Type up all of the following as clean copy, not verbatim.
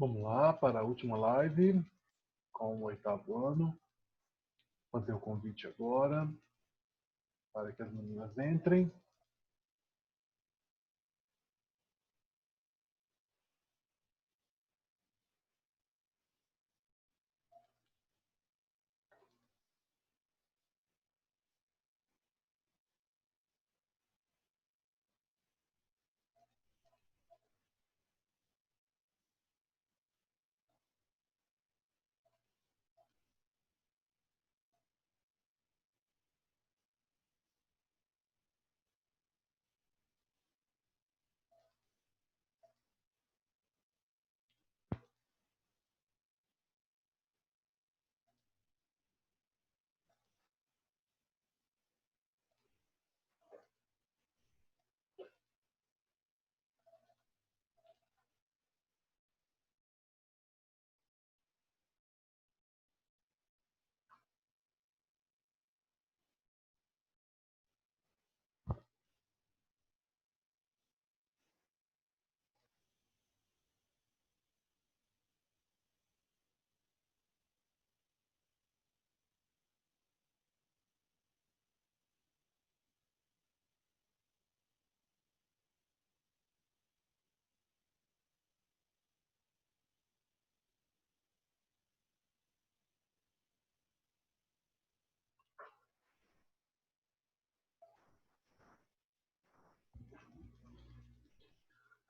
Vamos lá para a última live com o 8º ano. Vou fazer o convite agora para que as meninas entrem.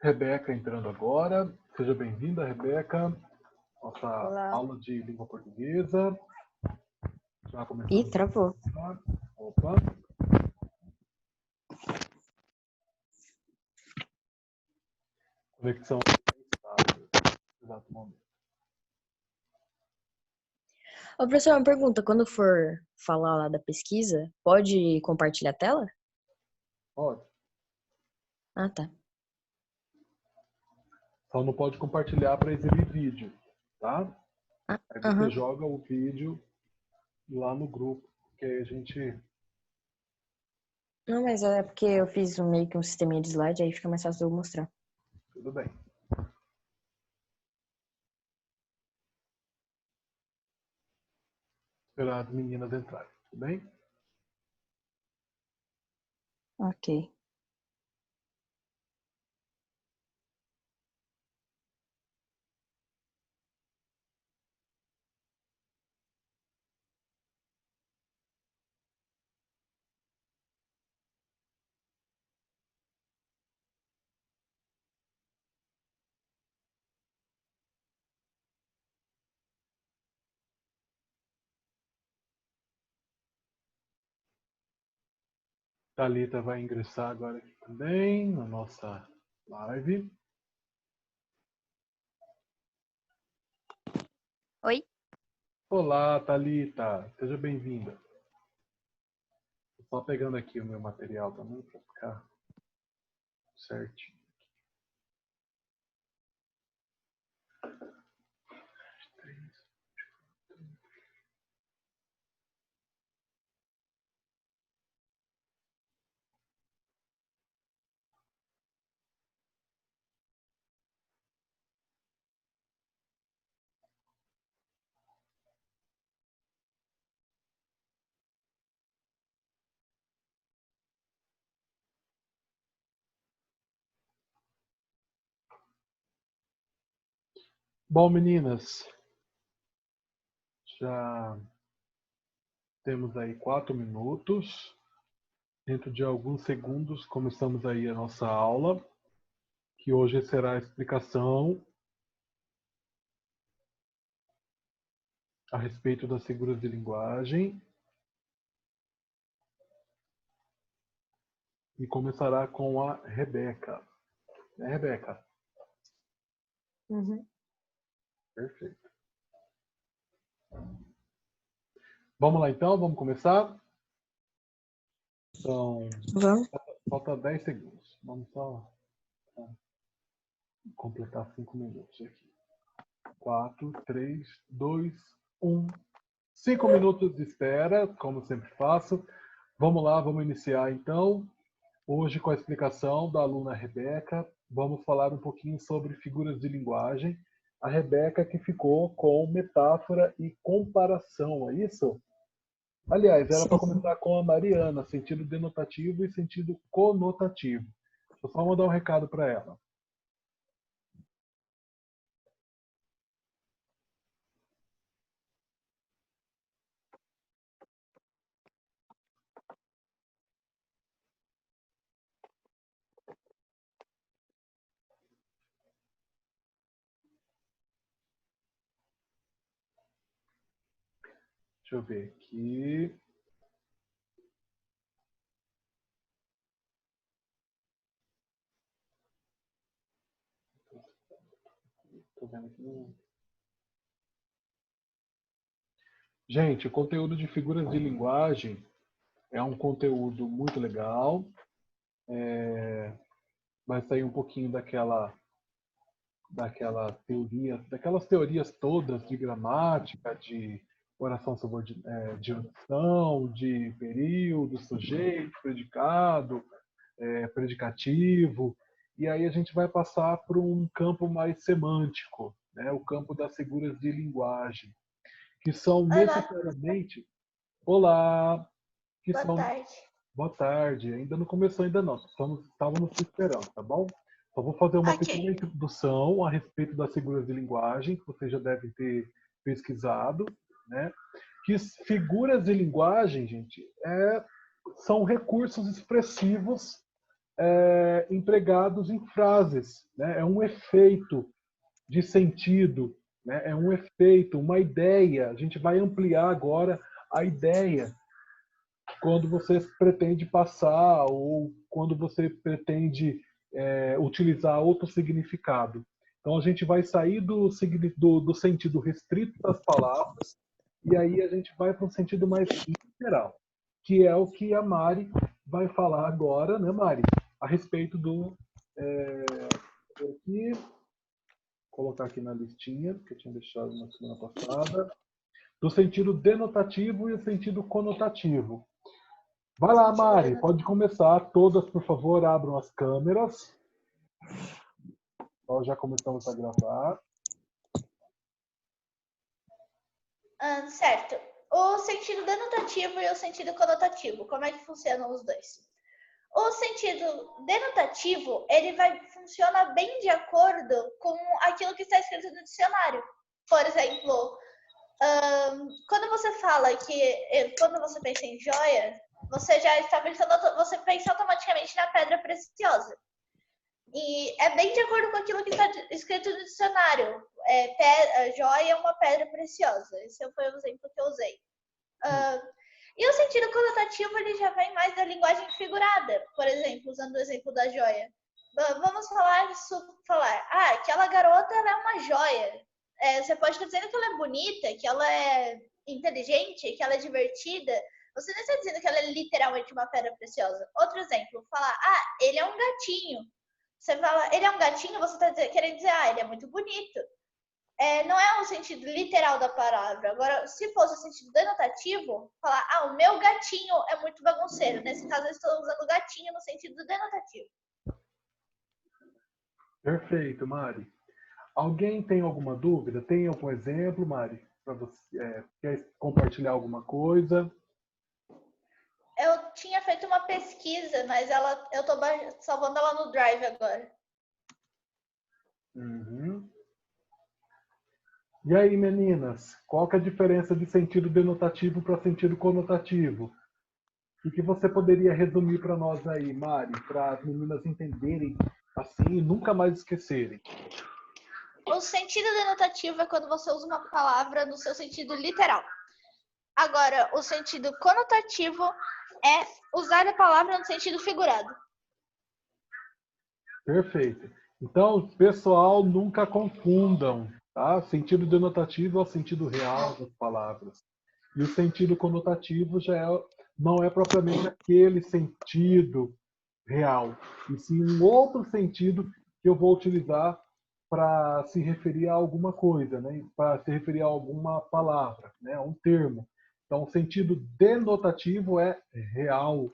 Rebeca entrando agora. Seja bem-vinda, Rebeca. Nossa Olá. aula de língua portuguesa. Já começamos. Ih, travou. Opa. Conexão estável. Exato momento. Ô, professor, uma pergunta. Quando for falar lá da pesquisa, pode compartilhar a tela? Pode. Ah, tá. Só não pode compartilhar para exibir vídeo, tá? Ah, Aí você aham. joga o vídeo lá no grupo, que aí a gente... Não, mas é porque eu fiz meio que um sisteminha de slide, aí fica mais fácil de eu mostrar. Tudo bem. Esperar as meninas entrarem, tudo bem? Ok. Thalita vai ingressar agora aqui também na nossa live. Oi? Olá, Thalita. Seja bem-vinda. Só pegando aqui o meu material também para ficar certinho. Bom, meninas, já temos aí 4 minutos. Dentro de alguns segundos começamos aí a nossa aula, que hoje será a explicação a respeito das figuras de linguagem. E começará com a Rebeca. É, Rebeca? Uhum. Perfeito. Vamos lá então, vamos começar? Então, Vamos. falta 10 segundos. Vamos só completar 5 minutos aqui. 4, 3, 2, 1. 5 minutos de espera, como sempre faço. Vamos lá, vamos iniciar então. Hoje com a explicação da aluna Rebeca, vamos falar um pouquinho sobre figuras de linguagem. a Rebeca que ficou com metáfora e comparação, é isso? Aliás, era para Sim. começar com a Mariana, sentido denotativo e sentido conotativo. Deixa eu só mandar um recado para ela. Deixa eu ver aqui. Tô vendo aqui. Gente, o conteúdo de figuras de linguagem é um conteúdo muito legal. Vai sair um pouquinho daquelas teorias todas de gramática, de oração de oração, de período, sujeito, predicado, predicativo. E aí a gente vai passar para um campo mais semântico, né? O campo das figuras de linguagem, que são Olá, necessariamente, olá, que boa são, tarde. boa tarde, ainda não começou ainda não, estávamos te esperando, tá bom? Só vou fazer uma Ok. pequena introdução a respeito das figuras de linguagem, que vocês já devem ter pesquisado, né? Que figuras de linguagem, gente, são recursos expressivos empregados em frases, né? É um efeito de sentido, né? É um efeito, uma ideia. A gente vai ampliar agora a ideia quando você pretende passar ou quando você pretende utilizar outro significado. Então a gente vai sair do sentido restrito das palavras e aí a gente vai para um sentido mais literal, que é o que a Mari vai falar agora, né, Mari? A respeito do. Aqui, colocar aqui na listinha, que eu tinha deixado na semana passada, do sentido denotativo e o sentido conotativo. Vai lá, Mari, pode começar. Todas, por favor, abram as câmeras. Nós já começamos a gravar. Certo. O sentido denotativo e o sentido conotativo, como é que funcionam os dois? O sentido denotativo, ele funciona bem de acordo com aquilo que está escrito no dicionário. Por exemplo, quando você fala quando você pensa em joia, você já está pensando, você pensa automaticamente na pedra preciosa. E é bem de acordo com aquilo que está escrito no dicionário. Joia é uma pedra preciosa. Esse foi o exemplo que eu usei. E o sentido conotativo ele já vem mais da linguagem figurada. Por exemplo, usando o exemplo da joia. Vamos falar, aquela garota ela é uma joia. Você pode estar dizendo que ela é bonita, que ela é inteligente, que ela é divertida. Você não está dizendo que ela é literalmente uma pedra preciosa. Outro exemplo, falar, ele é um gatinho. Você fala, ele é um gatinho, você está querendo dizer, ele é muito bonito. Não é o sentido literal da palavra. Agora, se fosse o sentido denotativo, falar, o meu gatinho é muito bagunceiro. Nesse caso, eu estou usando gatinho no sentido denotativo. Perfeito, Mari. Alguém tem alguma dúvida? Tem algum exemplo, Mari? Para você, quer compartilhar alguma coisa? Eu tinha feito uma pesquisa, mas eu estou salvando ela no Drive agora. Uhum. E aí, meninas, qual que é a diferença de sentido denotativo para sentido conotativo? O que você poderia resumir para nós aí, Mari, para as meninas entenderem assim e nunca mais esquecerem? O sentido denotativo é quando você usa uma palavra no seu sentido literal. Agora, o sentido conotativo é usar a palavra no sentido figurado. Perfeito. Então, pessoal, nunca confundam, tá? Sentido denotativo é o sentido real das palavras. E o sentido conotativo não é propriamente aquele sentido real, e sim um outro sentido que eu vou utilizar para se referir a alguma coisa, né? Para se referir a alguma palavra, né? A um termo. Então, o sentido denotativo é real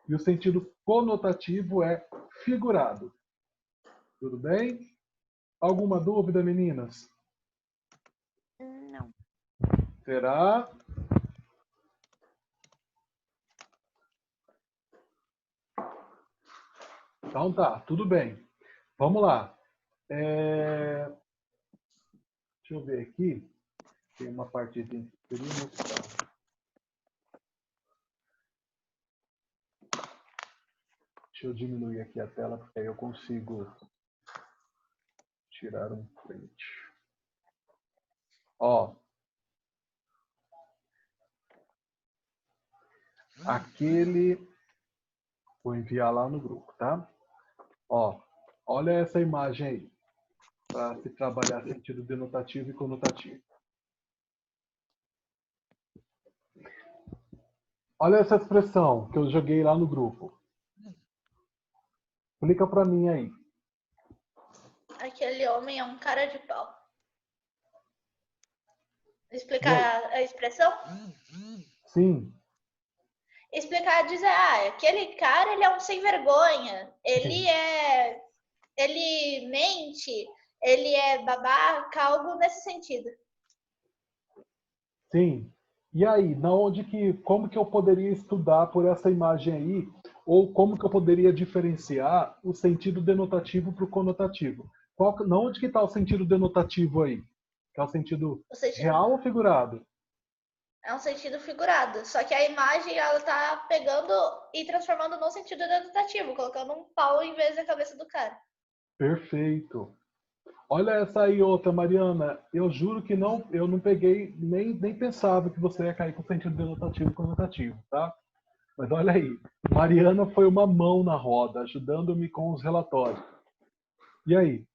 e o sentido conotativo é figurado. Tudo bem? Alguma dúvida, meninas? Não. Será? Então tá, tudo bem. Vamos lá. Deixa eu ver aqui. Tem uma parte de queria mostrar. Deixa eu diminuir aqui a tela, porque aí eu consigo tirar um print. Ó. Aquele... Vou enviar lá no grupo, tá? Ó, olha essa imagem aí. Para se trabalhar sentido denotativo e conotativo. Olha essa expressão que eu joguei lá no grupo. Explica para mim aí. Aquele homem é um cara de pau. Explicar a expressão? Sim. Explicar, dizer, aquele cara, ele é um sem vergonha. Ele mente, ele é babaca, algo nesse sentido. Sim. E aí, como que eu poderia estudar por essa imagem aí? Ou como que eu poderia diferenciar o sentido denotativo para o conotativo? Onde que está o sentido denotativo aí? Que é o sentido real ou figurado? É um sentido figurado. Só que a imagem, ela tá pegando e transformando no sentido denotativo, colocando um pau em vez da cabeça do cara. Perfeito. Olha essa aí outra, Mariana. Eu juro que eu não peguei, nem pensava que você ia cair com sentido denotativo e conotativo, tá? Mas olha aí. Mariana foi uma mão na roda, ajudando-me com os relatórios. E aí?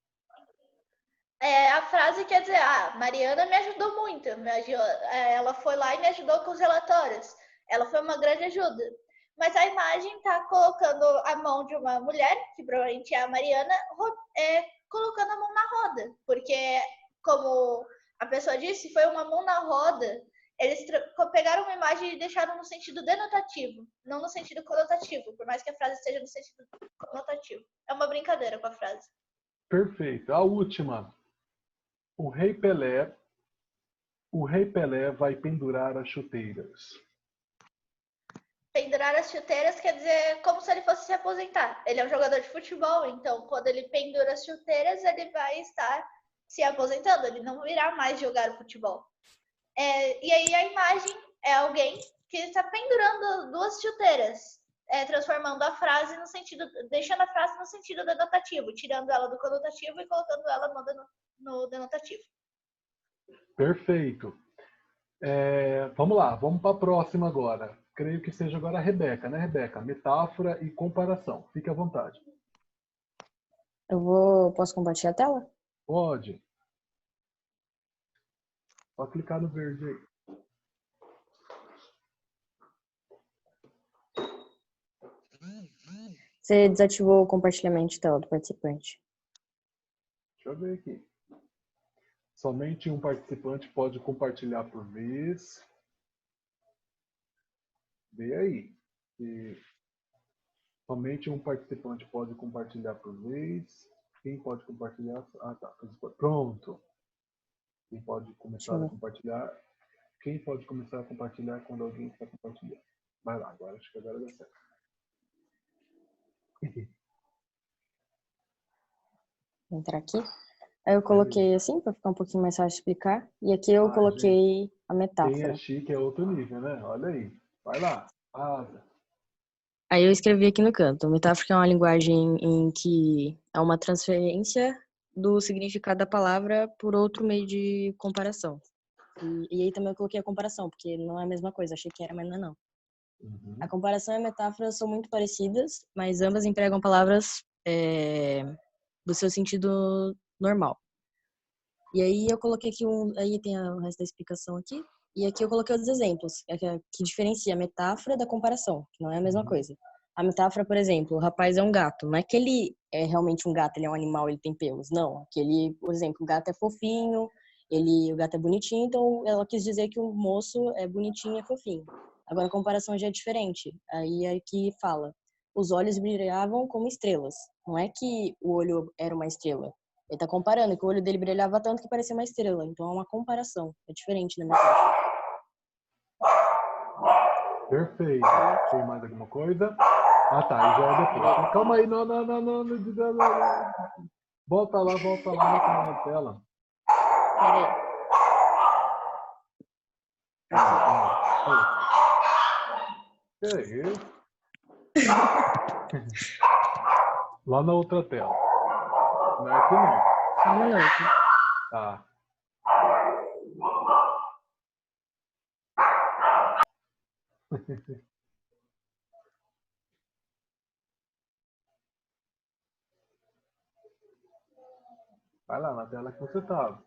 A frase quer dizer, Mariana me ajudou muito. Ela foi lá e me ajudou com os relatórios. Ela foi uma grande ajuda. Mas a imagem está colocando a mão de uma mulher, que provavelmente é a Mariana, colocando a mão na roda. Porque, como a pessoa disse, foi uma mão na roda. Eles pegaram uma imagem e deixaram no sentido denotativo, não no sentido conotativo, por mais que a frase esteja no sentido conotativo. É uma brincadeira com a frase. Perfeito. A última. O rei Pelé vai pendurar as chuteiras. Pendurar as chuteiras quer dizer como se ele fosse se aposentar. Ele é um jogador de futebol, então quando ele pendura as chuteiras, ele vai estar se aposentando, ele não irá mais jogar o futebol. E aí a imagem é alguém que está pendurando duas chuteiras, transformando a frase no sentido, deixando a frase no sentido denotativo, tirando ela do conotativo e colocando ela no denotativo. Perfeito. Vamos lá, vamos para a próxima agora. Creio que seja agora a Rebeca, né, Rebeca? Metáfora e comparação. Fique à vontade. Posso compartilhar a tela? Pode. Só clicar no verde aí. Você desativou o compartilhamento de tela do participante. Deixa eu ver aqui. Somente um participante pode compartilhar por vez. Vê aí. Somente um participante pode compartilhar por vez. Quem pode compartilhar? Tá. Pronto. Quem pode começar a compartilhar? Quem pode começar a compartilhar quando alguém está compartilhando? Vai lá, acho que agora dá certo. Vou entrar aqui. Aí eu coloquei assim, para ficar um pouquinho mais fácil de explicar. E aqui eu coloquei gente, a metáfora. Quem é chique é outro nível, né? Olha aí. Vai lá. Aí eu escrevi aqui no canto. Metáfora é uma linguagem em que é uma transferência do significado da palavra por outro meio de comparação. E aí também eu coloquei a comparação, porque não é a mesma coisa. Achei que era, mas não é não. Uhum. A comparação e a metáfora são muito parecidas, mas ambas empregam palavras do seu sentido normal. E aí eu coloquei aqui aí tem o resto da explicação aqui. E aqui eu coloquei os exemplos, que diferencia a metáfora da comparação, que não é a mesma coisa. A metáfora, por exemplo, o rapaz é um gato. Não é que ele é realmente um gato, ele é um animal, ele tem pelos. Não, por exemplo, o gato é fofinho, o gato é bonitinho, então ela quis dizer que o moço é bonitinho e é fofinho. Agora a comparação já é diferente. Aí aqui fala, os olhos brilhavam como estrelas. Não é que o olho era uma estrela. Ele tá comparando, que o olho dele brilhava tanto que parecia uma estrela. Então é uma comparação. É diferente na metáfora. Perfeito. Tem mais alguma coisa? Ah, tá. E já é depois. Calma aí. Não. Volta lá na tela. Pera Que é isso? Lá na outra tela. Não é aqui não. Calma não. Tá. Vai lá na tela que você tava.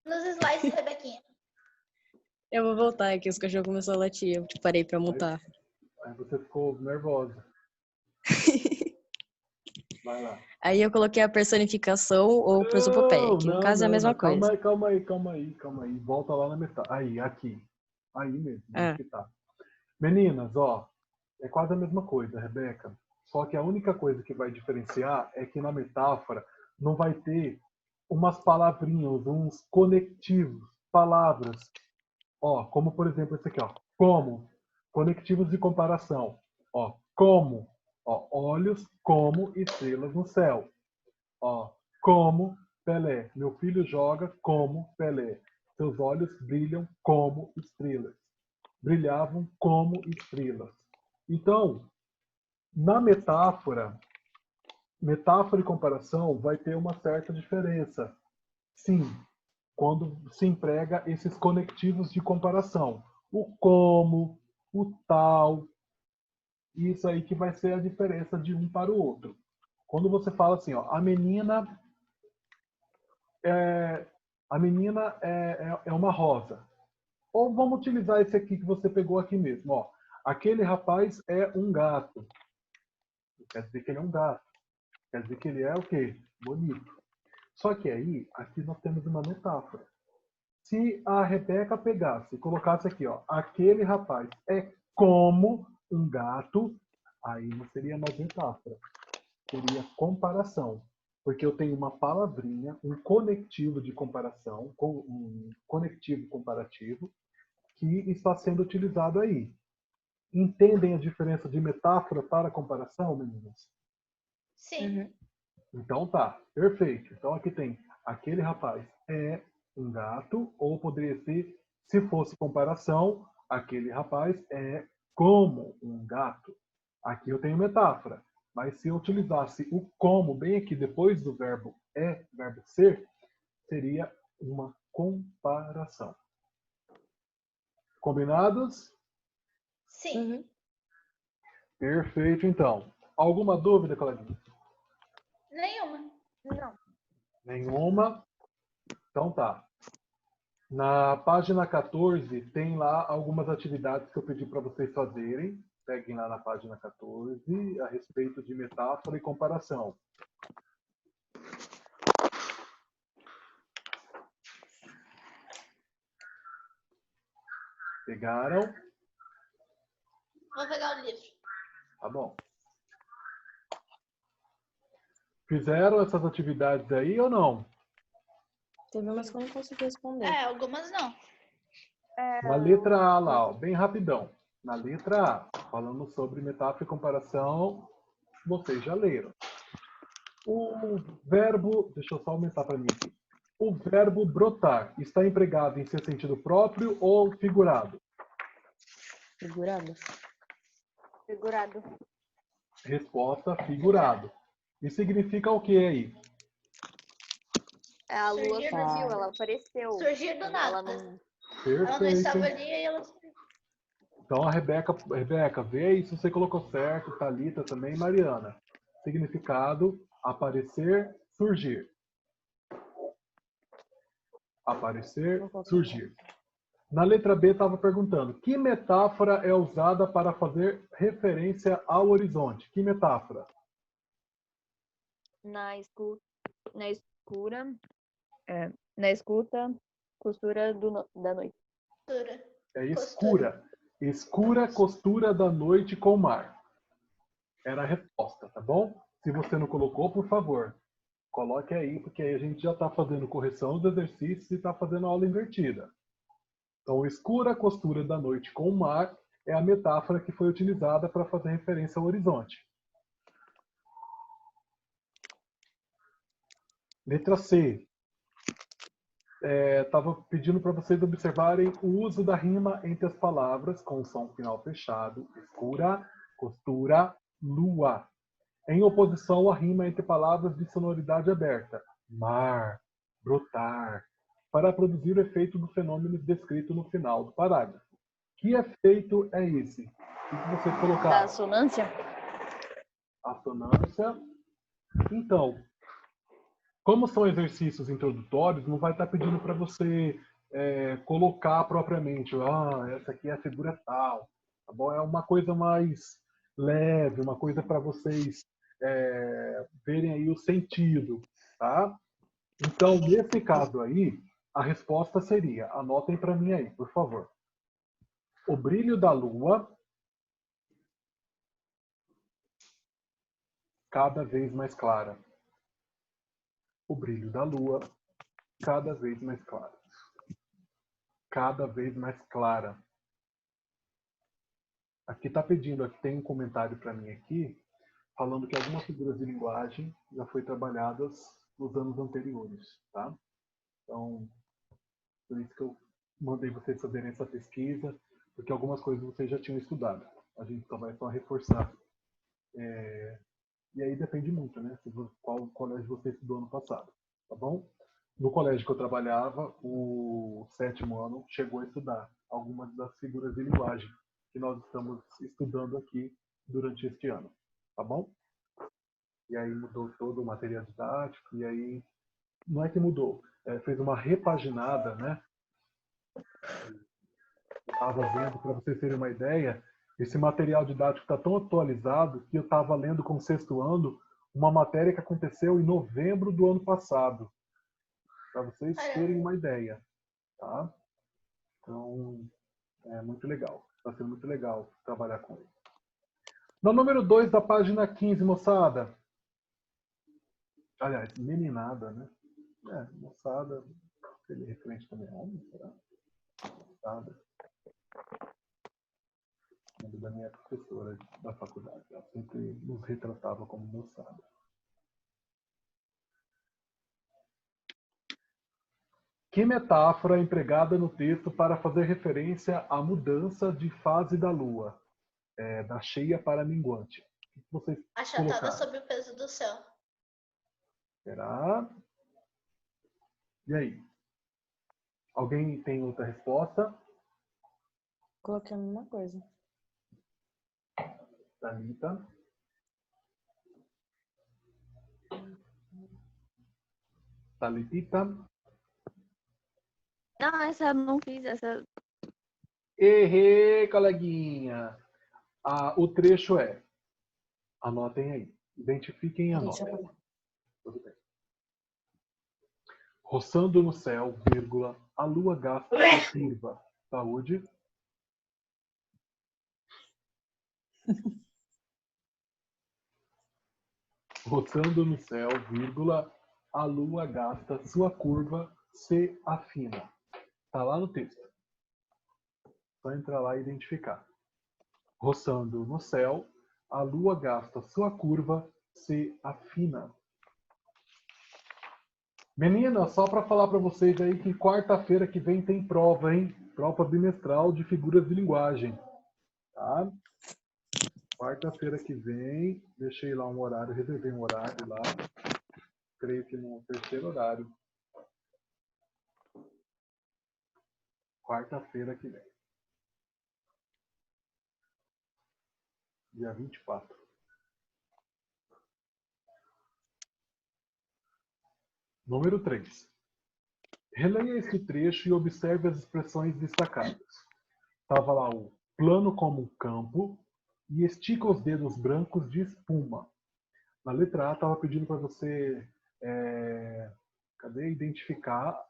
Nos slides, Rebequinha. Eu vou voltar aqui, os cachorros começaram a latir. Eu parei pra mutar. Aí você ficou nervosa. Vai lá. Aí eu coloquei a personificação ou prosopopeia, que no caso é a mesma coisa. Calma aí. Volta lá na metade. Aí, aqui. Aí mesmo, que tá. Meninas, ó, é quase a mesma coisa, Rebeca. Só que a única coisa que vai diferenciar é que na metáfora não vai ter umas palavrinhas, uns conectivos, palavras. Ó, como por exemplo esse aqui, ó. Como. Conectivos de comparação. Ó, como. Ó, olhos como estrelas no céu. Ó, como Pelé. Meu filho joga como Pelé. Seus olhos brilham como estrelas. Brilhavam como estrelas. Então, na metáfora e comparação vai ter uma certa diferença. Sim, quando se emprega esses conectivos de comparação. O como, o tal, isso aí que vai ser a diferença de um para o outro. Quando você fala assim, ó, a menina é uma rosa. Ou vamos utilizar esse aqui que você pegou aqui mesmo. Ó. Aquele rapaz é um gato. Quer dizer que ele é um gato. Quer dizer que ele é o quê? Bonito. Só que aí, aqui nós temos uma metáfora. Se a Rebeca pegasse e colocasse aqui, ó, aquele rapaz é como um gato, aí não seria mais metáfora. Seria comparação. Porque eu tenho uma palavrinha, um conectivo de comparação, um conectivo comparativo, que está sendo utilizado aí. Entendem a diferença de metáfora para comparação, meninas? Sim. Uhum. Então tá, perfeito. Então aqui tem aquele rapaz é um gato, ou poderia ser, se fosse comparação, aquele rapaz é como um gato. Aqui eu tenho metáfora. Mas se eu utilizasse o como bem aqui depois do verbo ser, seria uma comparação. Combinados? Sim. Uhum. Perfeito, então. Alguma dúvida, Claudinha? Nenhuma. Não. Nenhuma? Então tá. Na página 14 tem lá algumas atividades que eu pedi para vocês fazerem. Peguem lá na página 14 a respeito de metáfora e comparação. Pegaram? Vou pegar o livro. Tá bom. Fizeram essas atividades aí ou não? Teve umas que eu não consegui responder. É, algumas não. Na letra A lá, ó, bem rapidão. Na letra A, falando sobre metáfora e comparação, vocês já leram. O verbo, deixa eu só aumentar para mim aqui. O verbo brotar está empregado em seu sentido próprio ou figurado? Figurado. Figurado. Resposta, figurado. E significa o que aí? A lua Surgir surgiu, do- ela apareceu. Surgir do nada. Ela não... Ela não estava Perfeito. ali e ela... Então a Rebeca, vê aí se você colocou certo, Thalita também, Mariana. Significado, aparecer, surgir. Aparecer, surgir. Na letra B estava perguntando, que metáfora é usada para fazer referência ao horizonte? Que metáfora? na escura, na escuta, costura da noite. Costura. É escura. Escura costura da noite com o mar. Era a resposta, tá bom? Se você não colocou, por favor, coloque aí, porque aí a gente já está fazendo correção dos exercícios e está fazendo aula invertida. Então, escura costura da noite com o mar é a metáfora que foi utilizada para fazer referência ao horizonte. Letra C. Estava pedindo para vocês observarem o uso da rima entre as palavras com o som final fechado. Escura, costura, lua. Em oposição à rima entre palavras de sonoridade aberta. Mar, brotar. Para produzir o efeito do fenômeno descrito no final do parágrafo. Que efeito é esse? O que vocês Da colocaram? assonância? Assonância. Então, como são exercícios introdutórios, não vai estar pedindo para você colocar propriamente, essa aqui é a figura tal, tá bom? É uma coisa mais leve, uma coisa para vocês verem aí o sentido, tá? Então, nesse caso aí, a resposta seria, anotem para mim aí, por favor. O brilho da lua cada vez mais clara. O brilho da lua cada vez mais clara. Cada vez mais clara. Aqui está pedindo, aqui tem um comentário para mim aqui, falando que algumas figuras de linguagem já foi trabalhadas nos anos anteriores, tá? Então, por isso que eu mandei vocês fazerem essa pesquisa, porque algumas coisas vocês já tinham estudado. A gente só vai reforçar. E aí depende muito, né? Qual colégio você estudou ano passado, tá bom? No colégio que eu trabalhava, o 7º ano chegou a estudar algumas das figuras de linguagem que nós estamos estudando aqui durante este ano, tá bom? E aí mudou todo o material didático, e aí não é que mudou, fez uma repaginada, né? Eu estava vendo, para vocês terem uma ideia, esse material didático está tão atualizado que eu estava lendo com o 6º ano uma matéria que aconteceu em novembro do ano passado, para vocês terem uma ideia, tá? Então, é muito legal. Está sendo muito legal trabalhar com ele. No número 2 da página 15, moçada. Aliás, meninada, né? Moçada. Ele referente também a homem, será? Moçada. Lembro da minha professora da faculdade. Ela sempre nos retratava como moçada. Que metáfora é empregada no texto para fazer referência à mudança de fase da lua? Da cheia para a minguante. O que vocês Achatada colocaram? sob o peso do céu. Será? E aí? Alguém tem outra resposta? Coloquei a mesma coisa. Thalita? Thalitita? Não, essa eu não fiz. Essa Errei, coleguinha! O trecho é... Anotem aí. Identifiquem e Peraí, deixa eu anotem. apagar. Tudo bem. Roçando no céu, vírgula, a lua gasta a curva. Saúde. Roçando no céu, vírgula, a lua gasta sua curva, se afina. Está lá no texto. Só entrar lá e identificar. Roçando no céu, a lua gasta sua curva, se afina. Menina, só para falar para vocês aí que quarta-feira que vem tem prova, hein? Prova bimestral de figuras de linguagem. Tá? Quarta-feira que vem, deixei lá um horário, reservei um horário lá. Creio que no 3º horário. Quarta-feira que vem. Dia 24. Número 3. Releia este trecho e observe as expressões destacadas. Estava lá o plano como um campo e estica os dedos brancos de espuma. Na letra A estava pedindo para você identificar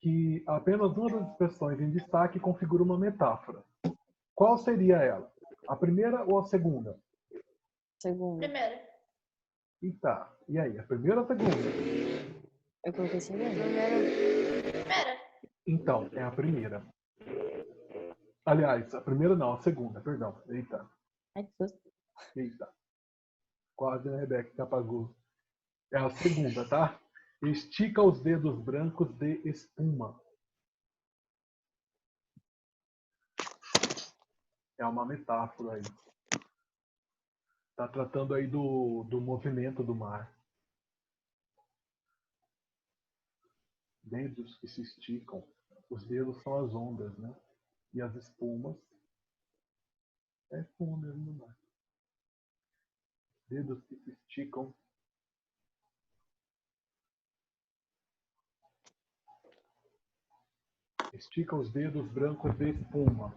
que apenas uma das expressões em destaque configura uma metáfora. Qual seria ela? A primeira ou a segunda? Segundo. Primeiro. E tá. E aí, a primeira ou a segunda? Eu coloquei segunda. Primeira. Então, é a primeira. Aliás, a primeira não, a segunda, perdão. Eita, Ai, que susto. eita. Quase a Rebeca que apagou. É a segunda, tá? Estica os dedos brancos de espuma. É uma metáfora aí. Tá tratando aí do movimento do mar. Dedos que se esticam. Os dedos são as ondas, né? E as espumas. É espuma mesmo do mar. Dedos que se esticam. Estica os dedos brancos de espuma.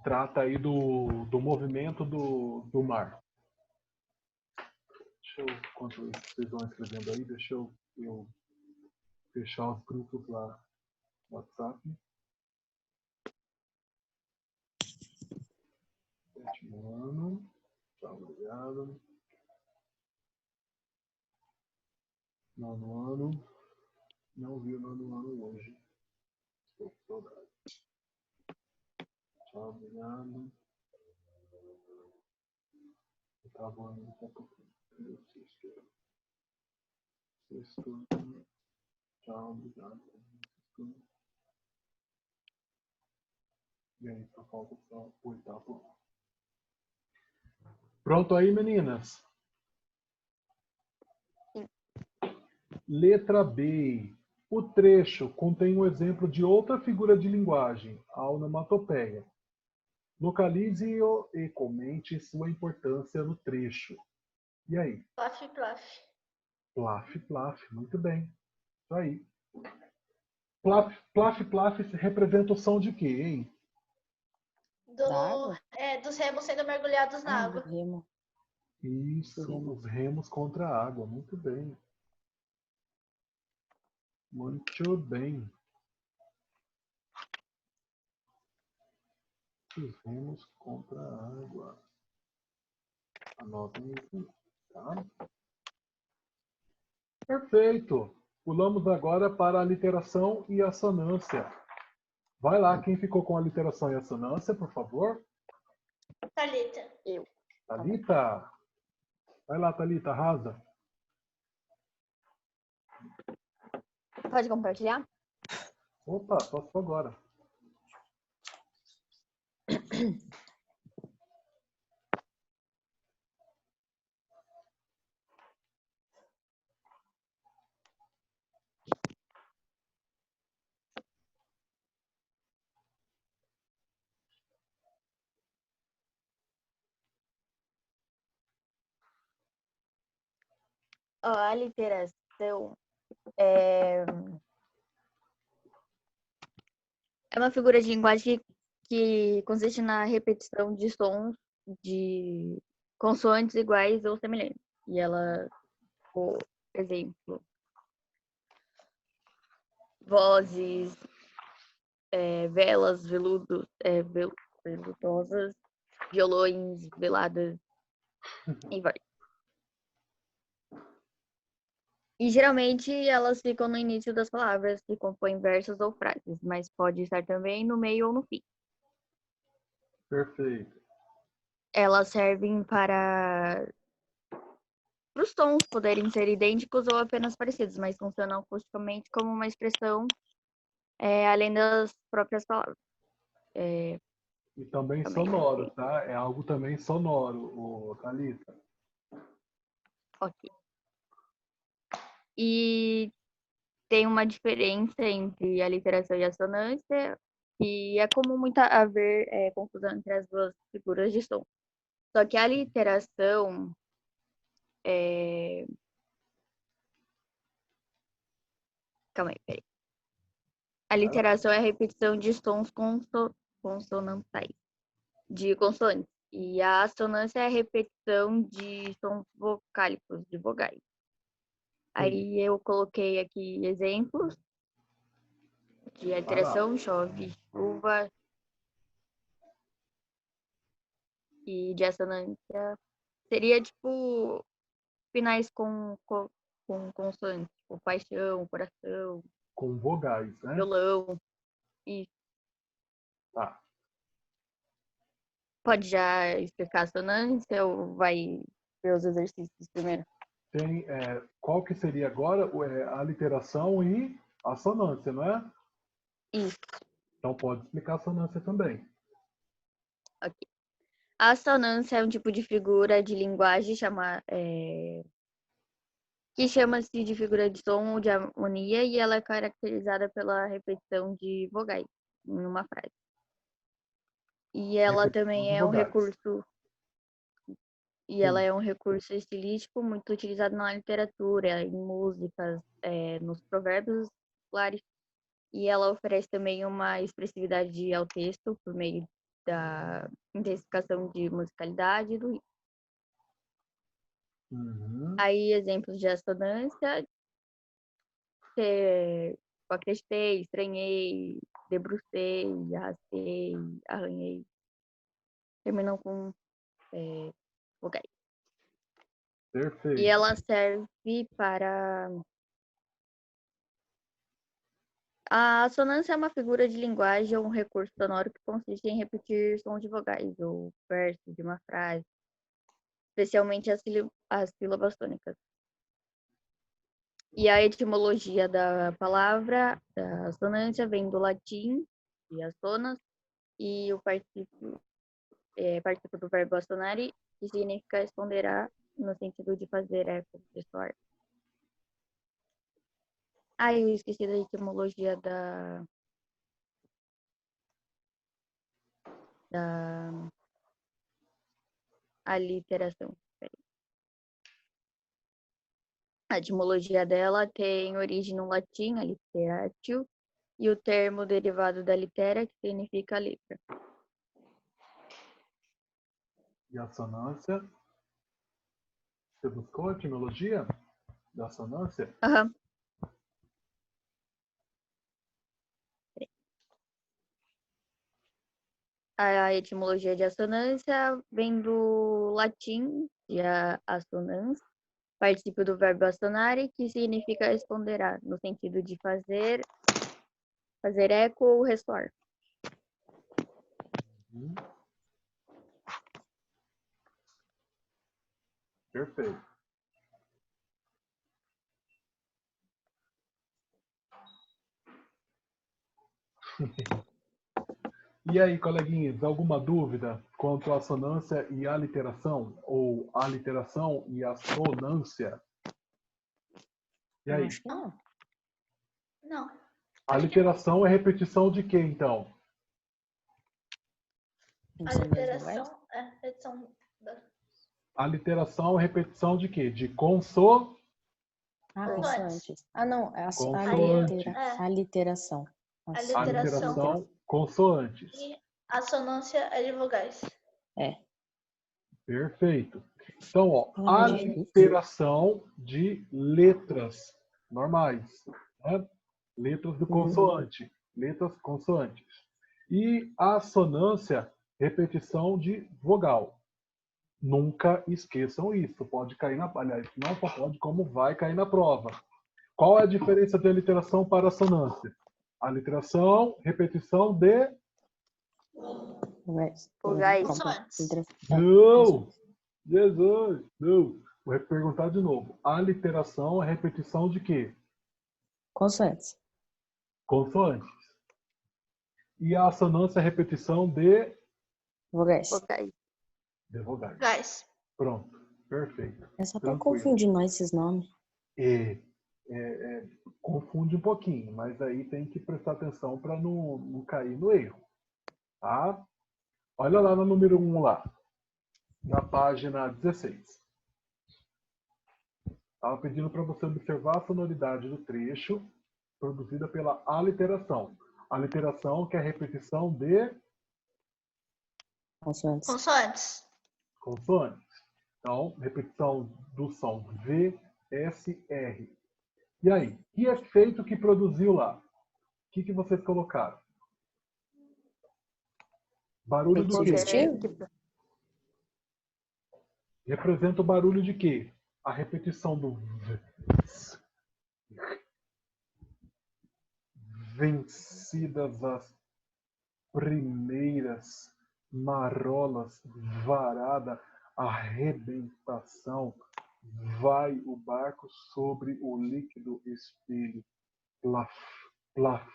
Trata aí do movimento do mar. Deixa eu, enquanto vocês vão escrevendo aí, deixa eu fechar os grupos lá no WhatsApp. Sétimo ano. Tá, obrigado. Nono ano. Não vi o nono ano hoje. Estou com saudade. Tchau, obrigado. Oitavo ano, daqui a pouquinho. Sexto ano. Tchau, obrigado. Sexto. E aí, só falta só o oitavo ano. Pronto aí, meninas? Sim. Letra B. O trecho contém um exemplo de outra figura de linguagem, a onomatopeia. Localize-o e comente sua importância no trecho. E aí? Plaf, plaf. Plaf, plaf. Muito bem. Isso aí. Plaf, plaf, plaf representa o som de quê, hein? Da água? Dos remos sendo mergulhados na Ah, água. do remo. Isso, Do remo. os remos contra a água. Muito bem. Muito bem. Os remos contra a água. Anotem isso, tá? Perfeito. Pulamos agora para a literação e assonância. Vai lá, quem ficou com a literação e assonância, por favor? Thalita. Eu. Thalita. Vai lá, Thalita, arrasa. Pode compartilhar? Opa, posso agora. Ó, a literação é uma figura de linguagem que consiste na repetição de sons de consoantes iguais ou semelhantes. E ela, por exemplo, vozes, velas, veludosas, violões, veladas e vai. E geralmente elas ficam no início das palavras que compõem versos ou frases, mas pode estar também no meio ou no fim. Perfeito. Elas servem para os sons poderem ser idênticos ou apenas parecidos, mas funcionam acusticamente como uma expressão além das próprias palavras. E também Também, sonoro, tá? É algo também sonoro, Thalita. ok. E tem uma diferença entre a literação e a assonância, e é comum muito haver confusão entre as duas figuras de som. Só que a literação calma aí, peraí. A literação é a repetição de sons consonantais, de consoantes. E a assonância é a repetição de sons vocálicos, de vogais. Aí eu coloquei aqui exemplos de alteração, chove, chuva. E de assonância seria tipo finais com consoantes, tipo paixão, coração, Com vogais, né? violão. E Tá. pode já explicar a sonância ou vai ver os exercícios primeiro? Tem, qual que seria agora a aliteração e a sonância, não é? Isso, Então pode explicar a sonância também. ok. A sonância é um tipo de figura de linguagem que chama-se de figura de som ou de harmonia e ela é caracterizada pela repetição de vogais em uma frase. E ela Repetição também de é um vogais. recurso estilístico muito utilizado na literatura, em músicas, nos provérbios populares. E ela oferece também uma expressividade ao texto por meio da intensificação de musicalidade do ritmo. Uhum. Aí, exemplos de assonância, acreditei, estranhei, debrucei, arrastei, arranhei. Terminam com vogais. Perfeito. E ela serve para... A assonância é uma figura de linguagem ou um recurso sonoro que consiste em repetir sons de vogais ou versos de uma frase, especialmente as sílabas tônicas. E a etimologia da palavra, da assonância, vem do latim, de assonas, e o participio do verbo assonare, que significa esponderá, no sentido de fazer eco, de soar. Ah, eu esqueci da etimologia da aliteração. A etimologia dela tem origem no latim, aliteratio, e o termo derivado da litera, que significa letra. E a sonância? Você buscou a etimologia da sonância? Aham. A etimologia de assonância vem do latim, de assonans, participio do verbo assonare, que significa esponderar, no sentido de fazer eco ou ressoar. Uhum. Perfeito. E aí, coleguinhas, alguma dúvida quanto à sonância e à literação? Ou à literação e à sonância? E aí? Acho que não. Não. A literação é repetição de quê, então? A Pensando nas vogais. literação é repetição da A literação é repetição de quê? De consoantes. Consoantes. Ah, não. É Consoante. a literação. A Nossa, A literação. literação, consoantes. e a sonância é de vogais. É. Perfeito. Então, ó, Ah, a mas é difícil. literação de letras normais, né? Letras do consoante, letras consoantes. E a sonância, repetição de vogal. Nunca esqueçam isso. Pode cair na... Aliás, não só pode, como vai cair na prova. Qual é a diferença de aliteração para a sonância? Aliteração, repetição de... Vogais. Vogais. Consoantes. Não! Jesus! Não! Vou perguntar de novo. A literação é repetição de quê? Consoantes. Consoantes. E a assonância é repetição de Vogais. Vogais. vogais. Vogais. Pronto. Perfeito. É só pra Tranquilo. confundir nós esses nomes. Confunde um pouquinho, mas aí tem que prestar atenção para não cair no erro. Tá? Olha lá no número 1 lá. Na página 16. Estava pedindo para você observar a sonoridade do trecho produzida pela aliteração. Aliteração que é a repetição de Consoantes. Consoantes. consoantes. Então, repetição do som V, S, R. E aí, que efeito que produziu lá? O que vocês colocaram? Barulho do Efeito quê? sugestivo? Representa o barulho de quê? a repetição do vencidas as primeiras marolas, varada, arrebentação, vai o barco sobre o líquido espelho, plaf, plaf,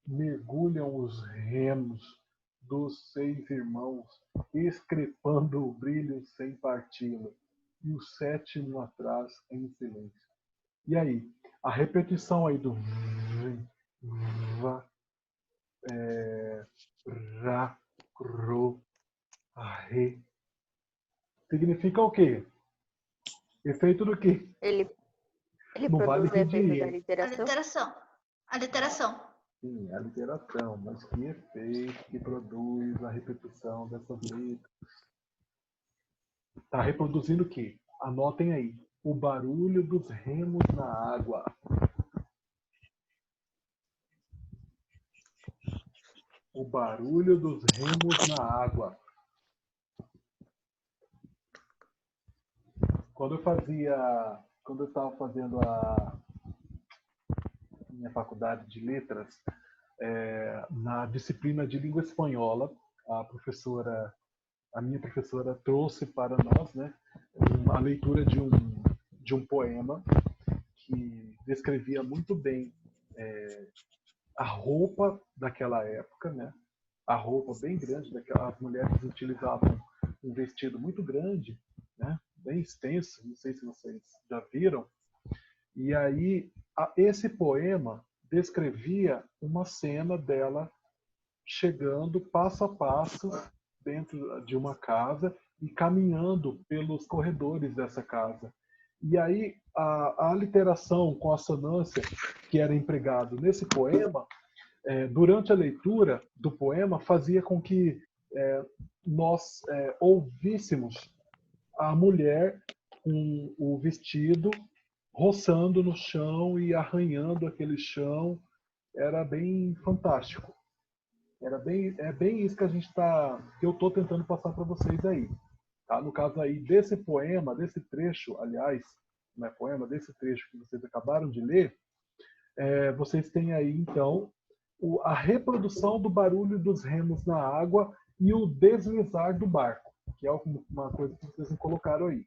mergulham os remos dos 6 irmãos, excrepando o brilho sem parti-lo, e o 7º atrás em silêncio. E aí, a repetição aí do va, ra, ro, re, significa o quê? Efeito do quê? Ele Não vale produz efeito pedir. da A literação? literação. A literação. Sim, a literação, mas que efeito que produz a repetição dessas letras? Está reproduzindo o quê? Anotem aí. O barulho dos remos na água. O barulho dos remos na água. Quando eu estava fazendo a minha faculdade de letras, na disciplina de língua espanhola, a minha professora trouxe para nós, né, a leitura de um poema que descrevia muito bem a roupa daquela época, né? A roupa bem grande, as mulheres utilizavam um vestido muito grande, né? Bem extenso, não sei se vocês já viram. E aí, esse poema descrevia uma cena dela chegando passo a passo dentro de uma casa e caminhando pelos corredores dessa casa. E aí, a literação com assonância que era empregado nesse poema, durante a leitura do poema, fazia com que nós ouvíssemos a mulher com o vestido roçando no chão e arranhando aquele chão. Era bem fantástico. É bem isso que eu estou tentando passar para vocês aí. Tá? No caso aí desse poema, desse trecho, aliás, não é poema, desse trecho que vocês acabaram de ler, vocês têm aí, então, a reprodução do barulho dos remos na água e o deslizar do barco, que é uma coisa que vocês não colocaram aí.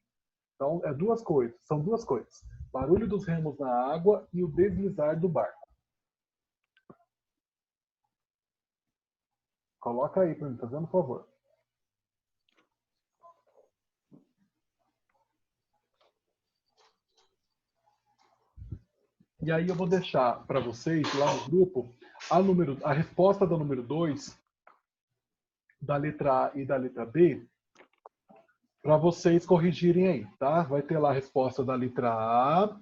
Então, são duas coisas. Barulho dos remos na água e o deslizar do barco. Coloca aí para mim, fazendo um favor. E aí eu vou deixar para vocês lá no grupo a resposta da número 2, da letra A e da letra B, para vocês corrigirem aí, tá? Vai ter lá a resposta da letra A,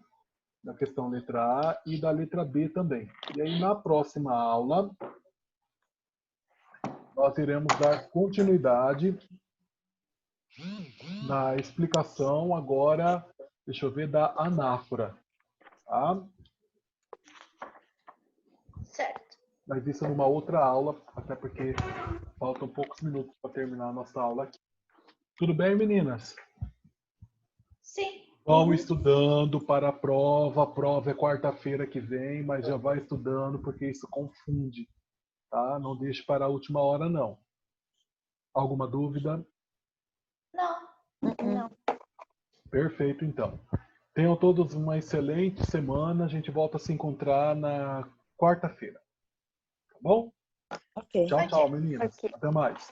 da questão letra A e da letra B também. E aí na próxima aula nós iremos dar continuidade na explicação agora, deixa eu ver, da anáfora. Tá? Certo. Mas isso numa outra aula, até porque faltam poucos minutos para terminar a nossa aula aqui. Tudo bem, meninas? Sim. Vão estudando para a prova. A prova é quarta-feira que vem, mas já vai estudando porque isso confunde. Tá? Não deixe para a última hora, não. Alguma dúvida? Não. Não. Perfeito, então. Tenham todos uma excelente semana. A gente volta a se encontrar na quarta-feira. Tá bom? Ok. Tchau, tchau, meninas. Ok. Até mais.